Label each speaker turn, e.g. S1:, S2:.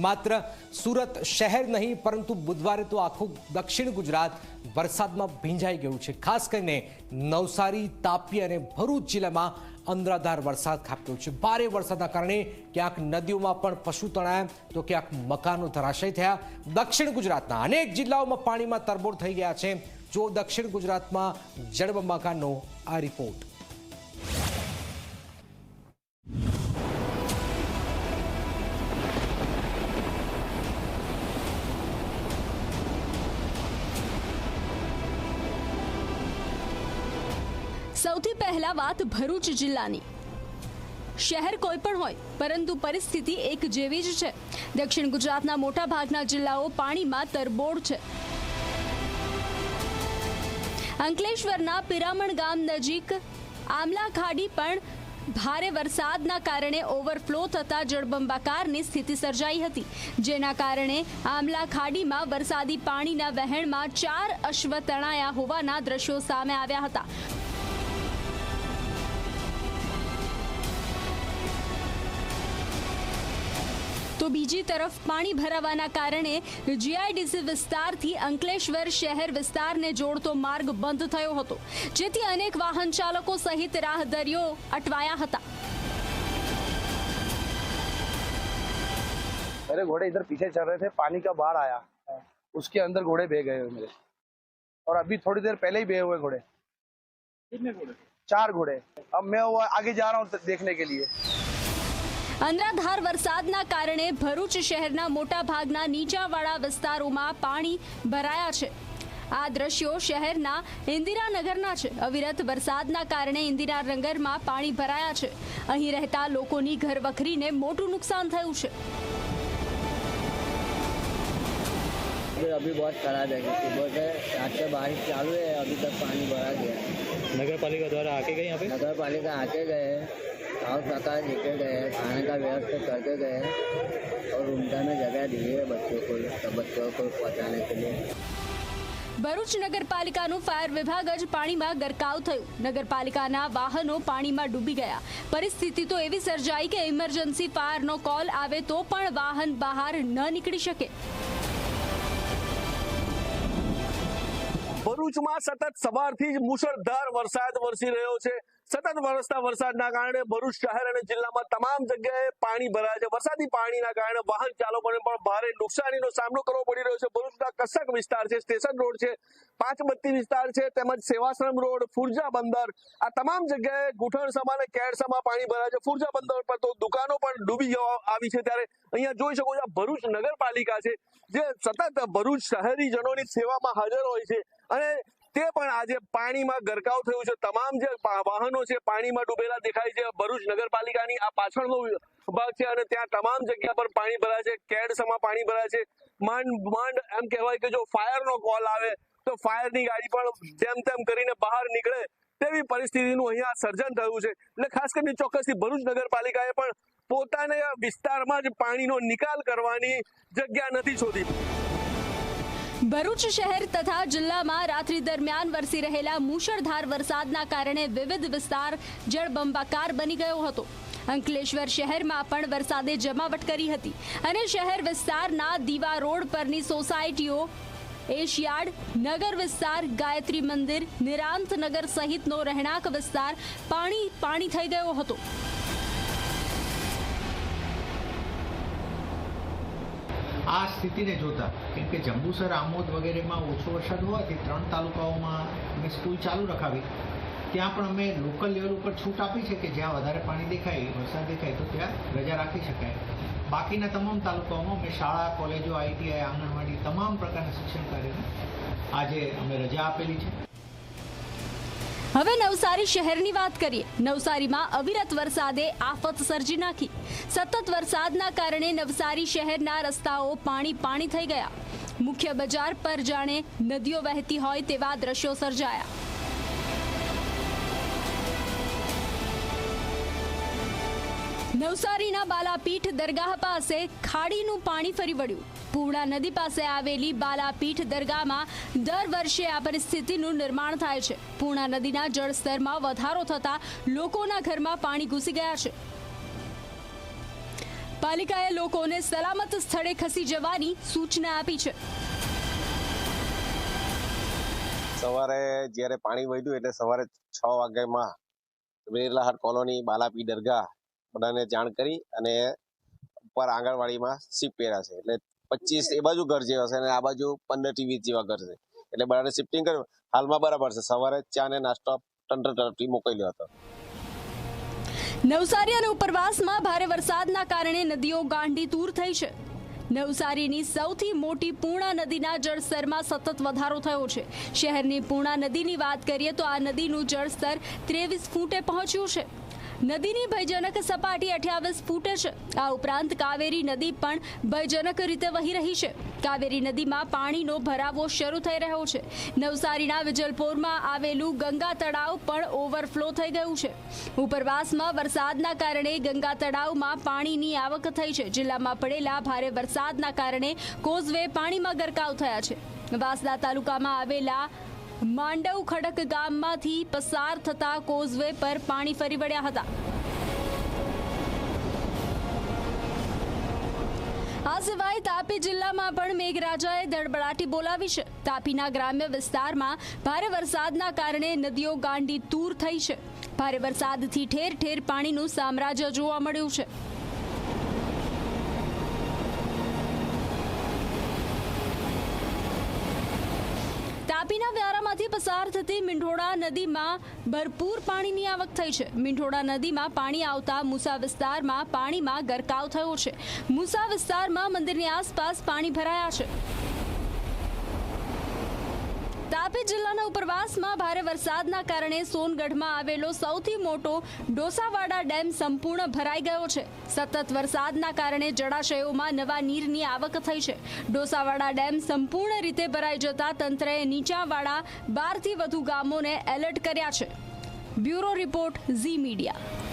S1: मात्र सूरत शहर नहीं परंतु बुधवारे तो आखू दक्षिण गुजरात वरसादमां भींजाई गयुं छे। खास करीने नवसारी, तापी अने भरूच जिल्लामां अंधराधार वरसाद खाबक्यो छे। भारे वरसादना कारणे क्यांक नदीओमां पण पशु तणाया तो क्यांक मकानो धराशयी थया। दक्षिण गुजरातना अनेक जिल्लाओमां पाणीमां तरबोळ थई गया छे। जो दक्षिण गुजरातमां जળબંબાકારનો आ रिपोर्ट।
S2: સૌથી પહેલા વાત ભરૂચ જિલ્લાની। શહેર કોઈ પણ હોય પરંતુ પરિસ્થિતિ એક જેવી જ છે। દક્ષિણ ગુજરાતના મોટા ભાગના જિલ્લાઓ પાણીમાં તરબોળ છે। અંકલેશ્વરના પિરામણ ગામ નજીક આમલા ખાડી પણ ભારે વરસાદના કારણે ઓવરફ્લો થતા જળબંબાકારની સ્થિતિ સર્જાઈ હતી, જેના કારણે આમલા ખાડીમાં વરસાદી પાણીના વહેણમાં 4 અશ્વ તણાયા હોવાના દ્રશ્યો સામે આવ્યા હતા। तो बीजी तरफ पानी भरावाना कारणे जीआईडीसी विस्तारथी अंकलेश्वर शहर विस्तारने जोड़तो मार्ग बंध थयो हतो, जेथी अनेक वाहन चालको सहित राहदारीओ अटवाया हता।
S3: मेरे घोड़े इधर पीछे चल रहे थे, पानी का बाढ़ आया, उसके अंदर घोड़े बह गए हुए मेरे, और अभी थोड़ी देर पहले ही बहे हुए घोड़े। कितने घोड़े? 4 घोड़े। अब मैं आगे जा रहा हूँ देखने के लिए।
S2: अंधराधार वरसादना कारणे भरूच शहरना मोटा भागना नीचावाळा विस्तारोमां पाणी भराया छे। आ दृश्यो शहरना इंदिरानगरना छे। अविरत वरसादना कारणे इंदिरानगरमां पाणी भराया छे। અહીં રહેતા લોકોની ઘરવખરીને મોટું નુકસાન થયું છે।
S4: अभी बहुत खराब है, सुबह से रात से बारिश चालू है, अभी तक पानी भरा गया।
S5: नगर पालिका द्वारा आके गए यहाँ पे?
S4: नगर पालिका आके गए, साफ सफाई लेके गए, खाने का व्यवस्था करके गए और उनका में जगह दी है बच्चों को पहुँचाने के लिए।
S2: ભરૂચ નગરપાલિકાનું ફાયર વિભાગ જ પાણીમાં ગરકાવ થયું। નગરપાલિકાના વાહનો પાણીમાં ડૂબી ગયા। પરિસ્થિતિ તો એવી સર્જાઈ કે ઇમરજન્સી ફાયરનો કોલ આવે તો પણ વાહન બહાર ન નીકળી શકે।
S6: ભરૂચમાં સતત સવારથી જ મુશળધાર વરસાદ વરસી રહ્યો છે। સતત વરસતા વરસાદના કારણે ભરૂચ શહેર અને જિલ્લામાં તમામ જગ્યાએ પાણી ભરાયા છે। વરસાદી પાણીના કારણે વાહન ચાલકોને પણ ભારે નુકસાનીનો સામનો કરવો પડી રહ્યો છે। ભરૂચના કસક વિસ્તાર છે, સ્ટેશન રોડ છે, પાંચબત્તી વિસ્તાર છે, તેમજ સેવાશ્રમ રોડ, ફુરજા બંદર, આ તમામ જગ્યાએ ઘૂંટણસમા અને કેડસમા પાણી ભરાયા છે। ફુરજા બંદર પર તો દુકાનો પણ ડૂબી આવી છે। ત્યારે અહીંયા જોઈ શકો છો ભરૂચ નગરપાલિકા છે જે સતત ભરૂચ શહેરીજનોની સેવામાં હાજર હોય છે અને તે પણ આજે પાણીમાં ગરકાવ થયું છે। તમામ જે વાહનો છે પાણીમાં ડૂબેલા દેખાય છે। ભરૂચ નગરપાલિકાની આ પાછળનો ભાગ છે અને ત્યાં તમામ જગ્યા પર પાણી ભરાય છે। કેડસમા પાણી ભરાય છે। માંડ એમ કહેવાય કે જો ફાયરનો કોલ આવે તો ફાયરની ગાડી પણ જેમ તેમ કરીને બહાર નીકળે તેવી પરિસ્થિતિનું અહીંયા સર્જન થયું છે। એટલે ખાસ કરીને ચોક્કસથી ભરૂચ નગરપાલિકાએ પણ પોતાના વિસ્તારમાં જ પાણીનો નિકાલ કરવાની જગ્યા નથી શોધી।
S2: ભરૂચ શહેર તથા જિલ્લામાં રાત્રિ દરમિયાન વરસી રહેલા મુશળધાર વરસાદના કારણે વિવિધ વિસ્તાર જળબંબાકાર બની ગયો હતો। અંકલેશ્વર શહેરમાં પણ વરસાદે જમાવટ કરી હતી અને શહેર વિસ્તારના દીવા રોડ પરની સોસાયટીઓ, એશિયાડ, નગર વિસ્તાર, ગાયત્રી મંદિર, નિરાંત નગર સહિતનો રહેણાંક વિસ્તાર પાણી થઈ ગયો હતો।
S7: આ સ્થિતિને જોતા કેમ કે જંબુસર, આમોદ વગેરેમાં ઓછો વરસાદ હોવાથી 3 તાલુકાઓમાં અમે સ્કૂલ ચાલુ રખાવી। ત્યાં પણ અમે લોકલ લેવલ ઉપર છૂટ આપી છે કે જ્યાં વધારે પાણી દેખાય, વરસાદ દેખાય તો ત્યાં રજા રાખી શકાય। બાકીના તમામ તાલુકાઓમાં અમે શાળા, કોલેજો, ITI, આંગણવાડી તમામ પ્રકારના શિક્ષણ કાર્યને આજે અમે રજા આપેલી છે।
S2: હવે નવસારી શહેરની વાત કરીએ। નવસારીમાં અવિરત વરસાદે આફત સર્જી નાખી। સતત વરસાદના કારણે નવસારી શહેરના રસ્તાઓ પાણી થઈ ગયા। મુખ્ય બજાર પર જાણે નદીઓ વહેતી હોય તેવા દ્રશ્યો સર્જાયા। નવસારીના બાલાપીઠ દરગાહ પાસે ખાડીનું પાણી ફરી વળ્યું। પૂર્ણા નદી પાસે આવેલી બાલાપીઠ દરગાહમાં દર વર્ષે આ પરિસ્થિતિનું નિર્માણ થાય છે। પૂર્ણા નદીના જળસ્તરમાં વધારો થતા લોકોના ઘરમાં પાણી ઘૂસી ગયા છે। પાલિકાએ લોકોને સલામત સ્થળે ખસી જવાની સૂચના આપી છે।
S5: સવારે જ્યારે પાણી વધ્યું એટલે સવારે 6 વાગ્યામાં વેરલાહાટ કોલોની બાલાપી દરગાહ બધાને જાણ કરી અને ઉપર આંગણવાડીમાં શિફ્ટ કર્યા છે। એટલે 25 એ બાજુ ઘર જેવા છે અને આ બાજુ 15 થી 20 જેવા ઘર છે, એટલે બધાને શિફ્ટિંગ કર્યું। હાલમાં બરાબર છે। સવારે ચા ને નાસ્તો તંત્ર તરફથી મોકલ્યો હતો।
S2: નવસારી અને ઉપરવાસમાં ભારે વરસાદના કારણે નદીઓ ગાંડીતૂર થઈ છે। નવસારીની સૌથી મોટી પૂર્ણા નદીના જળસ્તરમાં સતત વધારો થયો છે। શહેરની પૂર્ણા નદીની વાત કરીએ તો આ નદીનું જળસ્તર 23 ફૂટે પહોંચ્યું છે। નદીની ભયજનક સપાટી 28 ફૂટે છે। આ ઉપરાંત કાવેરી નદી પણ ભયજનક રીતે વહી રહી છે। કાવેરી નદીમાં પાણીનો ભરાવો શરૂ થઈ રહ્યો છે। નવસારીના વિજલપોરમાં આવેલું ગંગા તળાવ પણ ઓવરફ્લો થઈ ગયું છે। ઉપરવાસમાં વરસાદના કારણે ગંગા તળાવમાં પાણીની આવક થઈ છે। જિલ્લામાં પડેલા ભારે વરસાદના કારણે કોઝવે પાણીમાં ગરકાવ થયા છે। વાંસદા તાલુકામાં આવેલા માંડવ ખડક ગામમાંથી પસાર થતા કોઝવે પર પાણી ફરી વળ્યા હતા। આ સિવાય તાપી જિલ્લામાં પણ મેઘરાજાએ ધડબડાટી બોલાવી છે। તાપીના ગ્રામ્ય વિસ્તારમાં ભારે વરસાદના કારણે નદીઓ ગાંડીતૂર થઈ છે। ભારે વરસાદથી ઠેર ઠેર પાણીનું સામ્રાજ્ય જોવા મળ્યું છે। તાપીના વ્યારામાંથી પસાર થતી મીંઢોળા નદીમાં ભરપૂર પાણીની આવક થઈ છે। મીંઢોળા નદીમાં પાણી આવતા મુસા વિસ્તારમાં પાણીમાં ગરકાવ થયો છે। મુસા વિસ્તારમાં મંદિરની આસપાસ પાણી ભરાયા છે। તાપી જિલ્લાના ઉપરવાસમાં ભારે વરસાદના કારણે સોનગઢમાં આવેલો સૌથી મોટો ડોસાવાડા ડેમ સંપૂર્ણ ભરાઈ ગયો છે। સતત વરસાદના કારણે જળાશયોમાં નવા નીરની આવક થઈ છે। ડોસાવાડા ડેમ સંપૂર્ણ રીતે ભરાઈ જતા તંત્રએ નીચાણવાળા 12થી વધુ ગામોને એલર્ટ કર્યા છે। Bureau report Zee media.